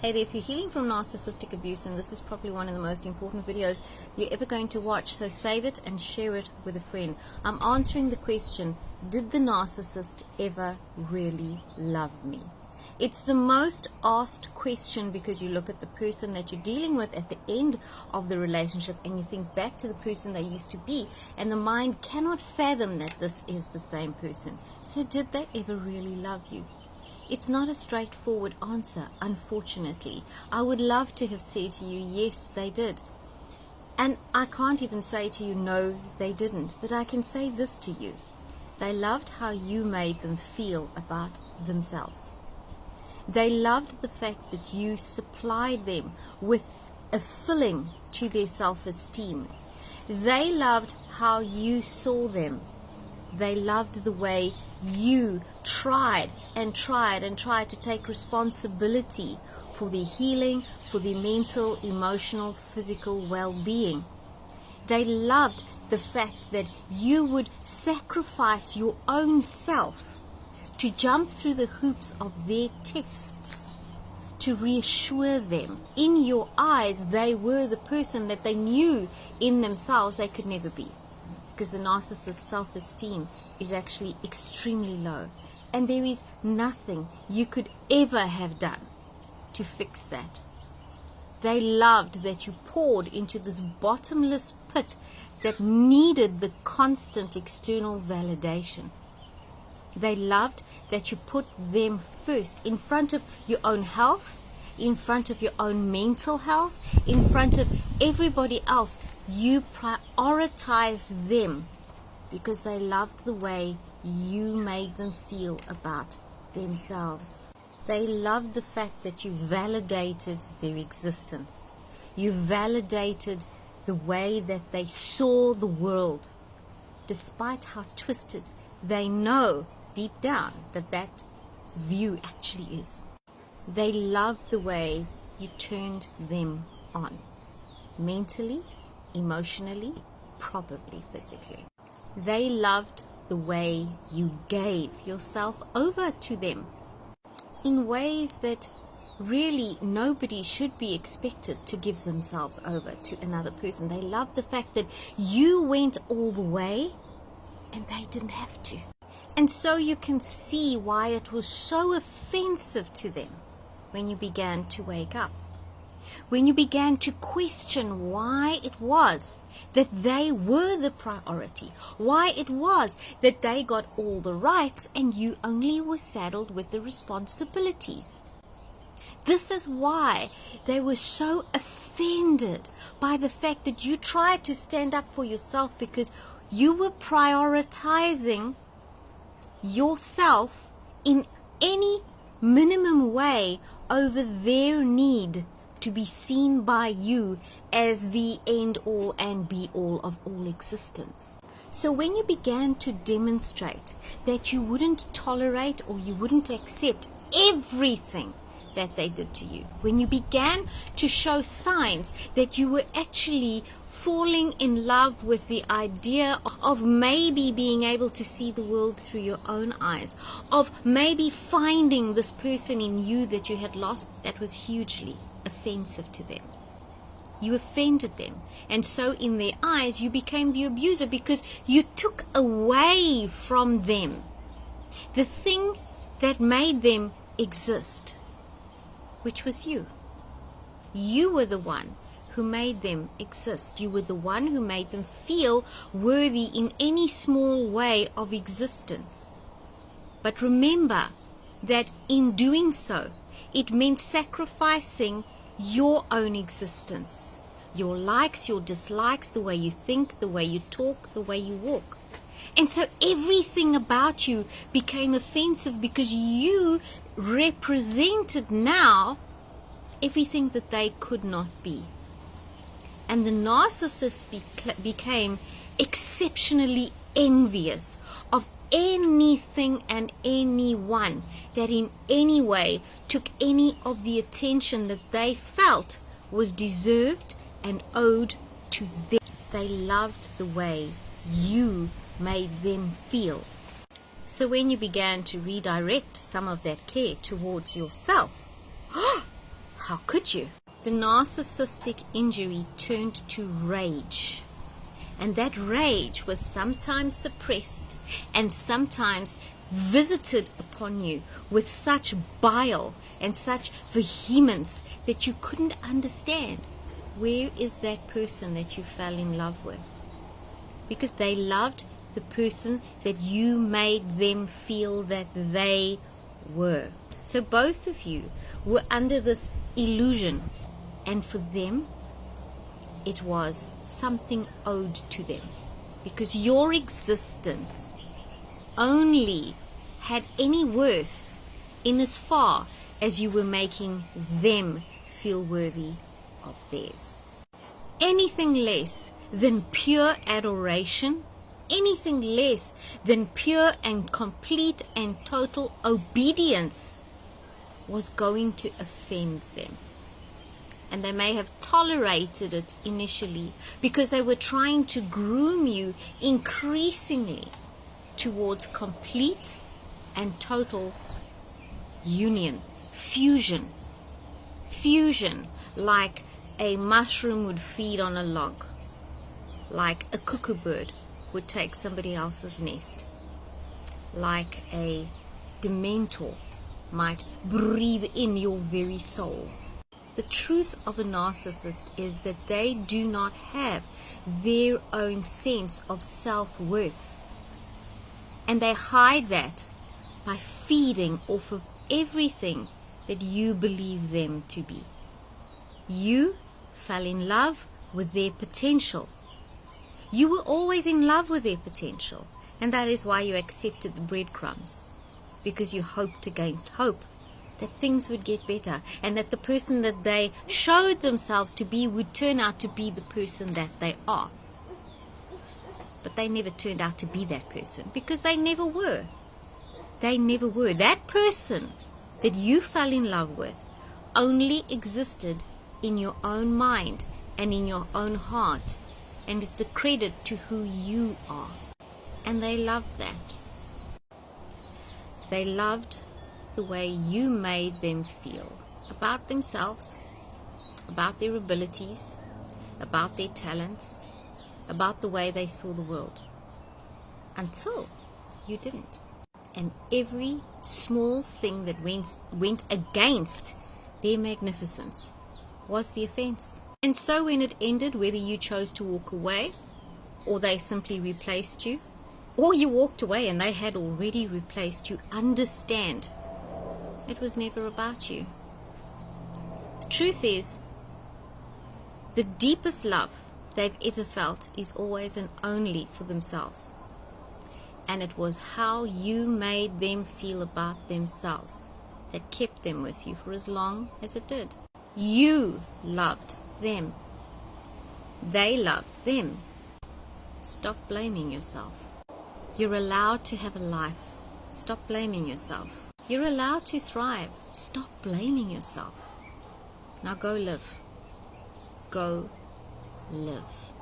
Hey there, if you're healing from narcissistic abuse, and this is probably one of the most important videos you're ever going to watch, so save it and share it with a friend. I'm answering the question, did the narcissist ever really love me? It's the most asked question because you look at the person that you're dealing with at the end of the relationship and you think back to the person they used to be, and the mind cannot fathom that this is the same person. So did they ever really love you? It's not a straightforward answer, unfortunately. I would love to have said to you, yes, they did. And I can't even say to you, no, they didn't. But I can say this to you. They loved how you made them feel about themselves. They loved the fact that you supplied them with a filling to their self-esteem. They loved how you saw them. They loved the way you tried to take responsibility for their healing, for their mental, emotional, physical well-being. They loved the fact that you would sacrifice your own self to jump through the hoops of their tests to reassure them. In your eyes, they were the person that they knew in themselves they could never be. Because the narcissist's self-esteem is actually extremely low. And there is nothing you could ever have done to fix that. They loved that you poured into this bottomless pit that needed the constant external validation. They loved that you put them first, in front of your own health, in front of your own mental health, in front of everybody else. You prioritized them because they loved the way you made them feel about themselves. They loved the fact that you validated their existence. You validated the way that they saw the world. Despite how twisted they know deep down that view actually is. They loved the way you turned them on. Mentally, emotionally, probably physically. They loved the way you gave yourself over to them in ways that really nobody should be expected to give themselves over to another person. They loved the fact that you went all the way and they didn't have to. And so you can see why it was so offensive to them when you began to wake up. When you began to question why it was that they were the priority, why it was that they got all the rights and you only were saddled with the responsibilities. This is why they were so offended by the fact that you tried to stand up for yourself, because you were prioritizing yourself in any minimum way over their need to be seen by you as the end all and be all of all existence. So when you began to demonstrate that you wouldn't tolerate or you wouldn't accept everything that they did to you, when you began to show signs that you were actually falling in love with the idea of maybe being able to see the world through your own eyes, of maybe finding this person in you that you had lost, that was hugely offensive to them. You offended them, and so in their eyes you became the abuser because you took away from them the thing that made them exist, which was you. You were the one who made them exist. You were the one who made them feel worthy in any small way of existence. But remember that in doing so, it meant sacrificing your own existence, your likes, your dislikes, the way you think, the way you talk, the way you walk. And so everything about you became offensive because you represented now everything that they could not be. And the narcissist became exceptionally envious of anything and anyone that in any way took any of the attention that they felt was deserved and owed to them. They loved the way you made them feel. So when you began to redirect some of that care towards yourself, How could you? The narcissistic injury turned to rage. And that rage was sometimes suppressed and sometimes visited upon you with such bile and such vehemence that you couldn't understand. Where is that person that you fell in love with? Because they loved the person that you made them feel that they were. So both of you were under this illusion, and for them it was something owed to them, because your existence only had any worth in as far as you were making them feel worthy of theirs. Anything less than pure adoration, anything less than pure and complete and total obedience was going to offend them. And they may have tolerated it initially because they were trying to groom you increasingly towards complete and total union, fusion, like a mushroom would feed on a log, like a cuckoo bird would take somebody else's nest, like a dementor might breathe in your very soul. The truth of a narcissist is that they do not have their own sense of self-worth. And they hide that by feeding off of everything that you believe them to be. You fell in love with their potential. You were always in love with their potential. And that is why you accepted the breadcrumbs. Because you hoped against hope that things would get better, and that the person that they showed themselves to be would turn out to be the person that they are. But they never turned out to be that person, because they never were. They never were. That person that you fell in love with only existed in your own mind and in your own heart, and it's a credit to who you are. And they loved that. They loved the way you made them feel about themselves, about their abilities, about their talents, about the way they saw the world, until you didn't. And every small thing that went against their magnificence was the offense. And so when it ended, whether you chose to walk away or they simply replaced you, or you walked away and they had already replaced you, understand it was never about you. The truth is, the deepest love they've ever felt is always and only for themselves. And it was how you made them feel about themselves that kept them with you for as long as it did. You loved them. They loved them. Stop blaming yourself. You're allowed to have a life. Stop blaming yourself. You're allowed to thrive. Stop blaming yourself. Now go live. Go live.